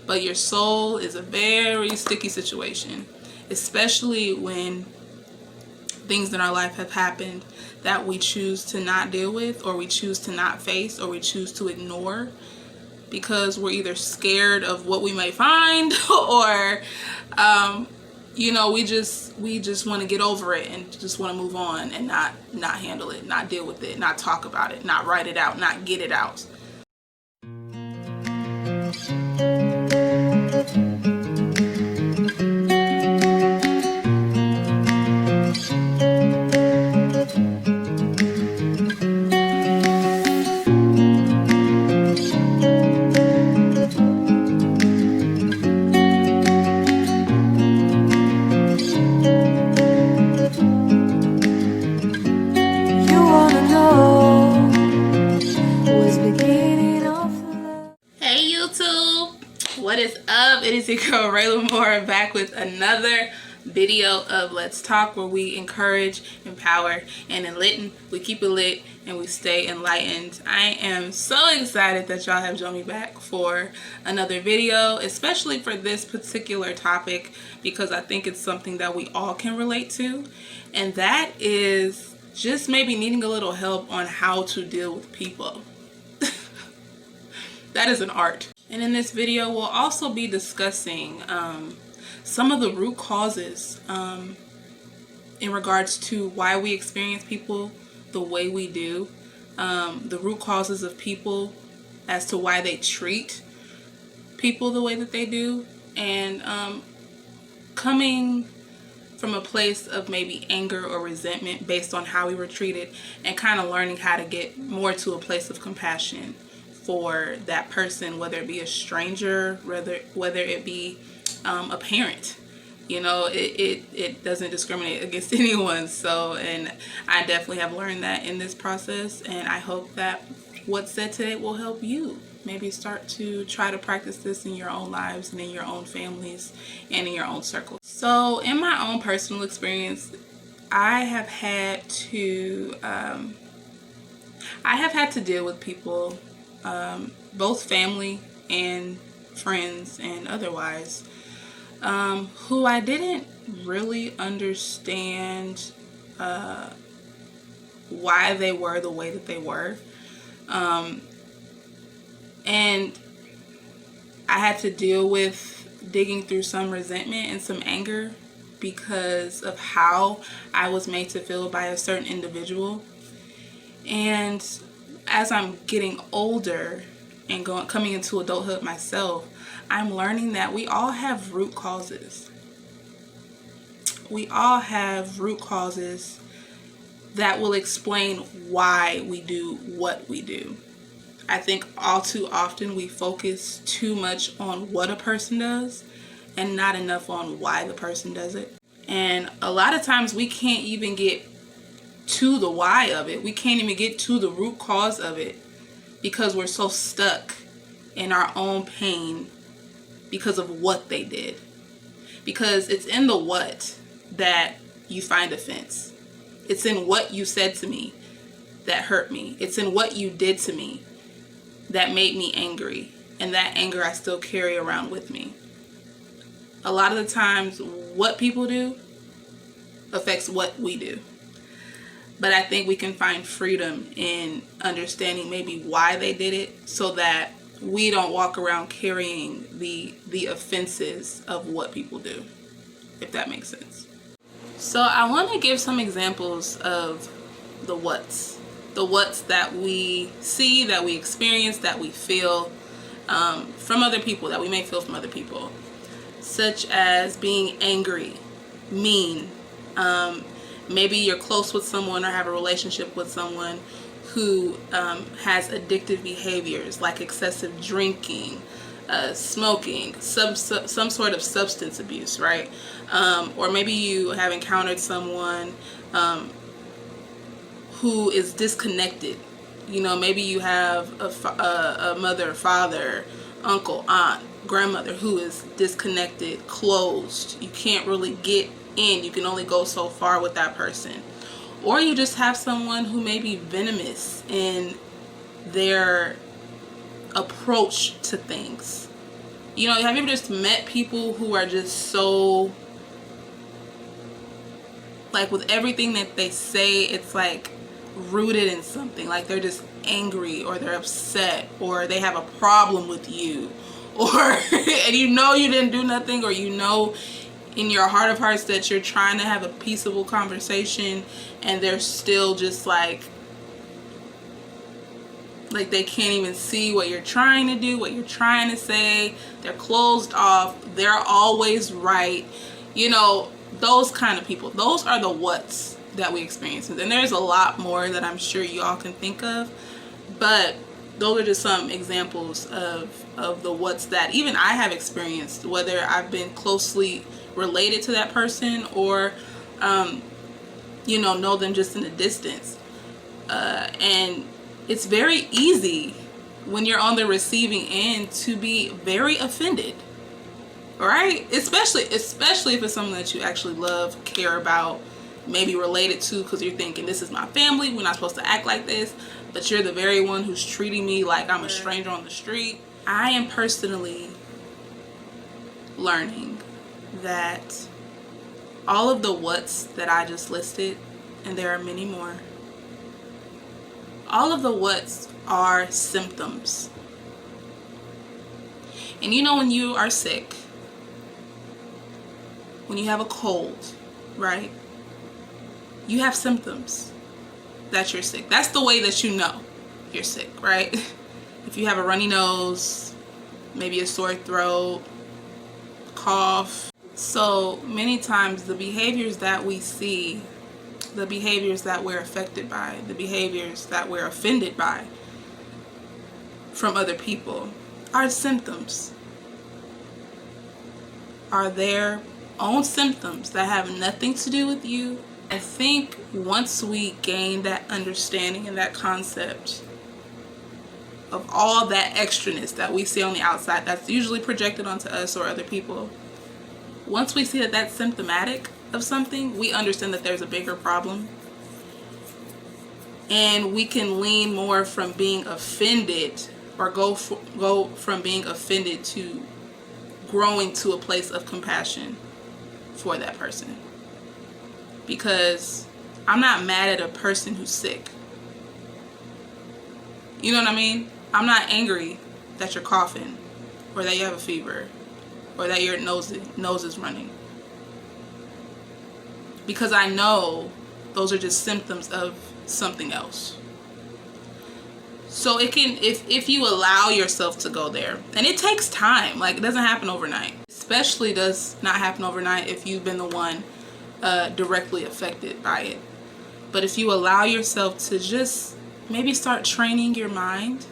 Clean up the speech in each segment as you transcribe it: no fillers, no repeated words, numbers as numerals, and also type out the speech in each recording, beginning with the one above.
But your soul is a very sticky situation, especially when things in our life have happened that we choose to not deal with, or we choose to not face, or we choose to ignore, because we're either scared of what we may find or you know, we just want to get over it and just want to move on and not handle it, not deal with it, not talk about it, not write it out, not get it out. What is up? It is your girl Rayla Moore, back with another video of Let's Talk, where we encourage, empower, and enlighten. We keep it lit and we stay enlightened. I am so excited that y'all have joined me back for another video, especially for this particular topic, because I think it's something that we all can relate to, and that is just maybe needing a little help on how to deal with people. That is an art. And in this video, we'll also be discussing some of the root causes in regards to why we experience people the way we do, the root causes of people as to why they treat people the way that they do, and coming from a place of maybe anger or resentment based on how we were treated, and kind of learning how to get more to a place of compassion for that person, whether it be a stranger, whether it be a parent. You know, it doesn't discriminate against anyone. So, and I definitely have learned that in this process, and I hope that what's said today will help you maybe start to try to practice this in your own lives and in your own families and in your own circles. So in my own personal experience, I have had to deal with people, both family and friends and otherwise, who I didn't really understand why they were the way that they were. And I had to deal with digging through some resentment and some anger because of how I was made to feel by a certain individual. And as I'm getting older and coming into adulthood myself, I'm learning that we all have root causes. We all have root causes that will explain why we do what we do. I think all too often we focus too much on what a person does and not enough on why the person does it. And a lot of times we can't even get to the why of it. We can't even get to the root cause of it because we're so stuck in our own pain because of what they did. Because it's in the what that you find offense. It's in what you said to me that hurt me. It's in what you did to me that made me angry. And that anger I still carry around with me. A lot of the times what people do affects what we do. But I think we can find freedom in understanding maybe why they did it, so that we don't walk around carrying the offenses of what people do, if that makes sense. So I want to give some examples of the what's that we see, that we experience, that we feel from other people, that we may feel from other people, such as being angry, mean. Maybe you're close with someone or have a relationship with someone who has addictive behaviors like excessive drinking, smoking, some sort of substance abuse, right? Or maybe you have encountered someone who is disconnected. You know, maybe you have a mother, father, uncle, aunt, grandmother who is disconnected, closed. You can't really get in. You can only go so far with that person. Or you just have someone who may be venomous in their approach to things. You know, have you ever just met people who are just so, like, with everything that they say, it's like rooted in something. Like they're just angry, or they're upset, or they have a problem with you, or and you know you didn't do nothing, or you know in your heart of hearts that you're trying to have a peaceable conversation, and they're still just like they can't even see what you're trying to do, what you're trying to say. They're closed off. They're always right. You know, those kind of people. Those are the what's that we experience. And there's a lot more that I'm sure you all can think of. But those are just some examples of the what's that even I have experienced, whether I've been closely related to that person or, you know them just in the distance. And it's very easy when you're on the receiving end to be very offended, right? Especially if it's someone that you actually love, care about, maybe related to, because you're thinking, this is my family, we're not supposed to act like this, but you're the very one who's treating me like I'm a stranger on the street. I am personally learning that all of the what's that I just listed, and there are many more, all of the what's are symptoms. And you know, when you are sick, when you have a cold, right? You have symptoms that you're sick. That's the way that you know you're sick, right? If you have a runny nose, maybe a sore throat, cough. So many times the behaviors that we see, the behaviors that we're affected by, the behaviors that we're offended by from other people are symptoms, are their own symptoms that have nothing to do with you. I think once we gain that understanding and that concept of all that extraness that we see on the outside that's usually projected onto us or other people, once we see that that's symptomatic of something, we understand that there's a bigger problem. And we can lean more from being offended, or go from being offended to growing to a place of compassion for that person. Because I'm not mad at a person who's sick. You know what I mean? I'm not angry that you're coughing, or that you have a fever, or that your nose is running. Because I know those are just symptoms of something else. So it can, if you allow yourself to go there, and it takes time, like it doesn't happen overnight. Especially does not happen overnight if you've been the one directly affected by it. But if you allow yourself to just maybe start training your mind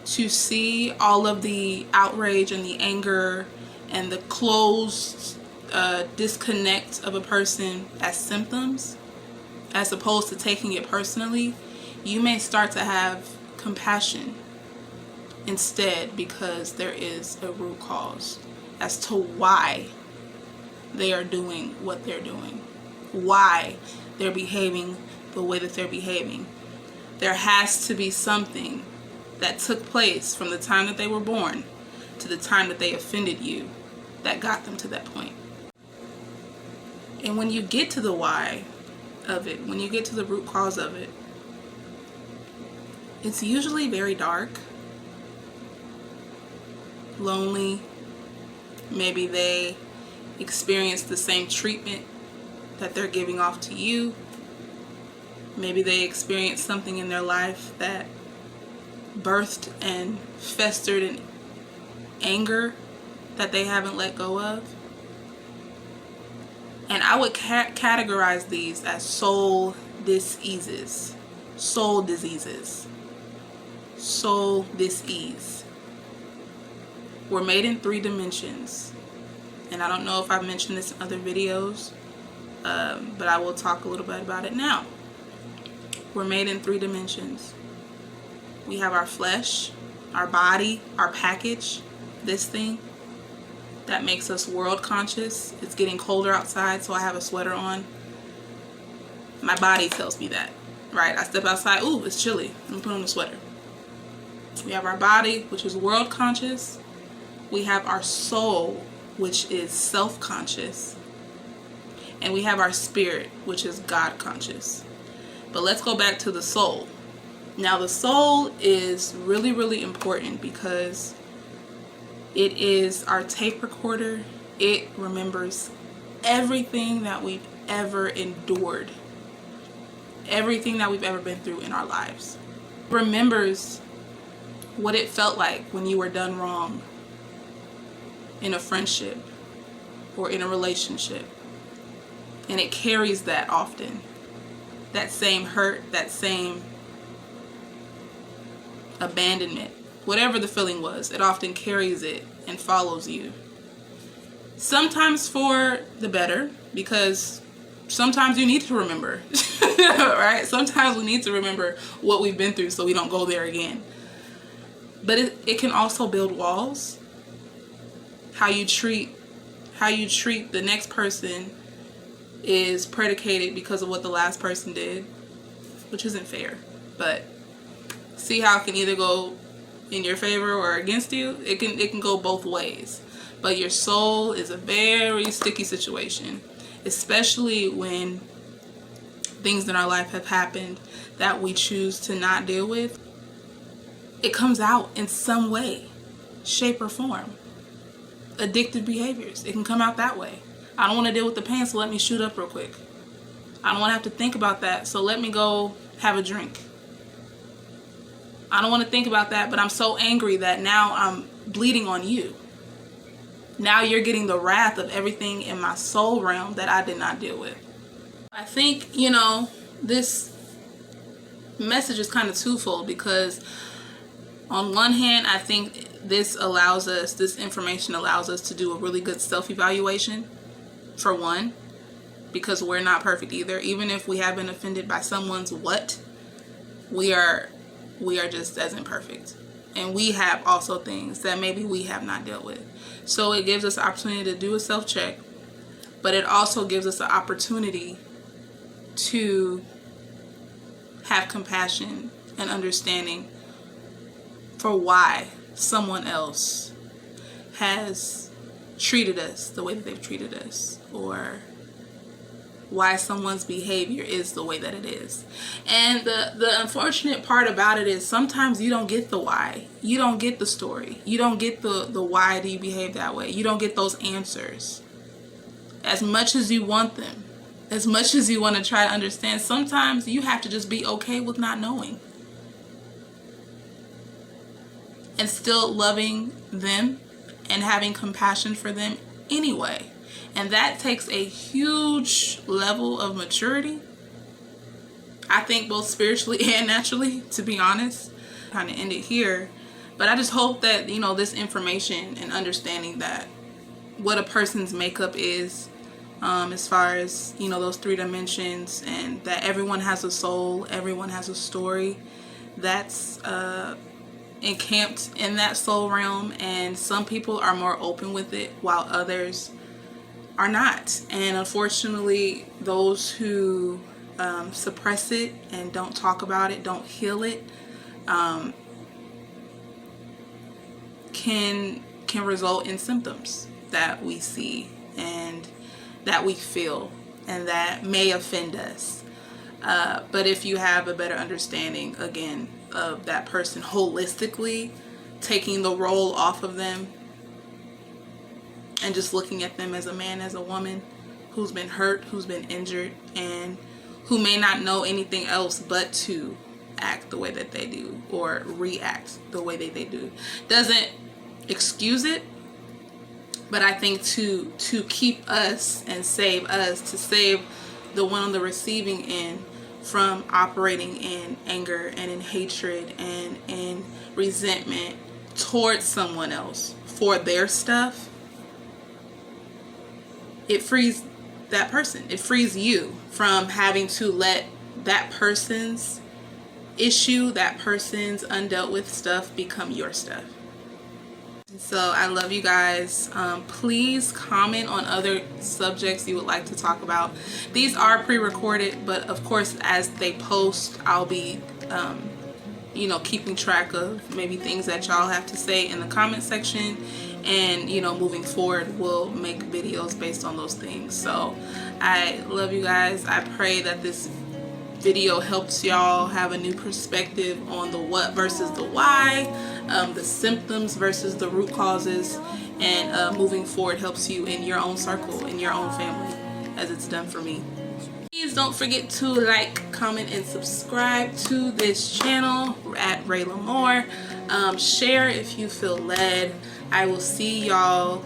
to see all of the outrage and the anger and the closed disconnect of a person as symptoms, as opposed to taking it personally, you may start to have compassion instead, because there is a root cause as to why they are doing what they're doing, why they're behaving the way that they're behaving. There has to be something that took place from the time that they were born to the time that they offended you that got them to that point. And when you get to the why of it, when you get to the root cause of it, it's usually very dark, lonely. Maybe they experience the same treatment that they're giving off to you. Maybe they experience something in their life that birthed and festered in anger that they haven't let go of. And I would categorize these as soul diseases. Soul diseases. Soul dis-ease. We're made in 3 dimensions. And I don't know if I've mentioned this in other videos, but I will talk a little bit about it now. We're made in 3 dimensions. We have our flesh, our body, our package, this thing that makes us world conscious. It's getting colder outside, so I have a sweater on. My body tells me that, right? I step outside, ooh, it's chilly. I'm putting on a sweater. We have our body, which is world conscious. We have our soul, which is self-conscious. And we have our spirit, which is God-conscious. But let's go back to the soul. Now, the soul is really, really important because it is our tape recorder. It remembers everything that we've ever endured, everything that we've ever been through in our lives. It remembers what it felt like when you were done wrong in a friendship or in a relationship. And it carries that often. That same hurt, that same abandonment, whatever the feeling was, it often carries it and follows you. Sometimes for the better, because sometimes you need to remember, right? Sometimes we need to remember what we've been through so we don't go there again. But it can also build walls. How you treat the next person is predicated because of what the last person did, which isn't fair. But see how it can either go in your favor or against you? It can go both ways. But your soul is a very sticky situation, especially when things in our life have happened that we choose to not deal with. It comes out in some way, shape or form. Addictive behaviors, it can come out that way. I don't want to deal with the pain, so let me shoot up real quick. I don't want to have to think about that, so let me go have a drink. I don't want to think about that, but I'm so angry that now I'm bleeding on you. Now you're getting the wrath of everything in my soul realm that I did not deal with. I think, this message is kind of twofold, because on one hand, I think this information allows us to do a really good self-evaluation, for one, because we're not perfect either. Even if we have been offended by someone's what, we are just as imperfect. And we have also things that maybe we have not dealt with. So it gives us the opportunity to do a self-check, but it also gives us the opportunity to have compassion and understanding for why someone else has treated us the way that they've treated us, or why someone's behavior is the way that it is. And the unfortunate part about it is sometimes you don't get the why. You don't get the story. You don't get the why do you behave that way. You don't get those answers. As much as you want them, as much as you want to try to understand, sometimes you have to just be okay with not knowing. And still loving them and having compassion for them anyway. And that takes a huge level of maturity, I think, both spiritually and naturally, to be honest. Kind of end it here, but I just hope that, this information and understanding that what a person's makeup is, as far as, those 3 dimensions, and that everyone has a soul, everyone has a story that's encamped in that soul realm, and some people are more open with it while others are not. And unfortunately, those who suppress it and don't talk about it, don't heal it, can result in symptoms that we see and that we feel and that may offend us. But if you have a better understanding, again, of that person holistically, taking the role off of them and just looking at them as a man, as a woman who's been hurt, who's been injured, and who may not know anything else but to act the way that they do or react the way that they do. Doesn't excuse it, but I think to keep us and save us, to save the one on the receiving end from operating in anger and in hatred and in resentment towards someone else for their stuff, it frees that person. It frees you from having to let that person's issue, that person's undealt with stuff become your stuff. So I love you guys. Please comment on other subjects you would like to talk about. These are pre-recorded, but of course as they post, I'll be keeping track of maybe things that y'all have to say in the comment section, and moving forward we'll make videos based on those things. So I love you guys. I pray that this video helps y'all have a new perspective on the what versus the why, the symptoms versus the root causes, and moving forward helps you in your own circle, in your own family, as it's done for me. Please don't forget to like, comment, and subscribe to this channel at Rayla Moore. Share if you feel led. I will see y'all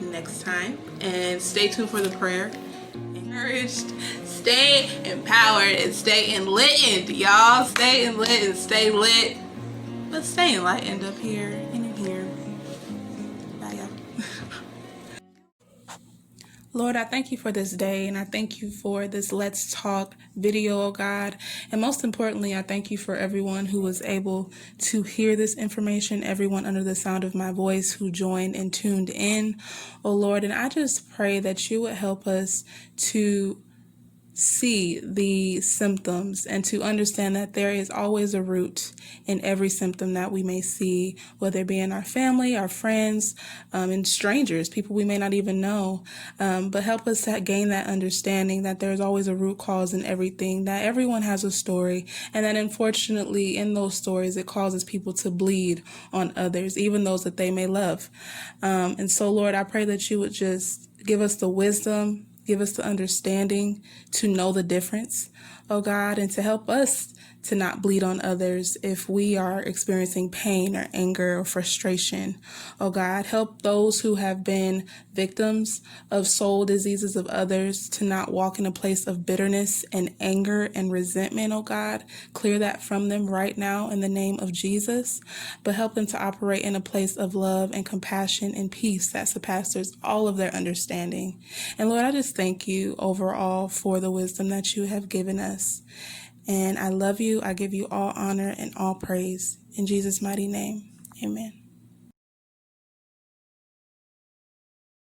next time, and stay tuned for the prayer. Encouraged, stay empowered, and stay enlightened, y'all. Stay enlightened, stay lit, but stay enlightened up here and in here. Bye, y'all. Lord, I thank you for this day, and I thank you for this Let's Talk video, oh God. And most importantly, I thank you for everyone who was able to hear this information, everyone under the sound of my voice who joined and tuned in, oh Lord. And I just pray that you would help us to see the symptoms and to understand that there is always a root in every symptom that we may see, whether it be in our family, our friends, and strangers, people we may not even know. But help us to gain that understanding that there's always a root cause in everything, that everyone has a story, and that unfortunately in those stories it causes people to bleed on others, even those that they may love. And so, Lord, I pray that you would just give us the wisdom, give us the understanding to know the difference, oh God, and to help us to not bleed on others if we are experiencing pain or anger or frustration. Oh God, help those who have been victims of soul diseases of others to not walk in a place of bitterness and anger and resentment, oh God. Clear that from them right now in the name of Jesus, but help them to operate in a place of love and compassion and peace that surpasses all of their understanding. And Lord, I just thank you overall for the wisdom that you have given us. And I love you. I give you all honor and all praise. In Jesus' mighty name, amen.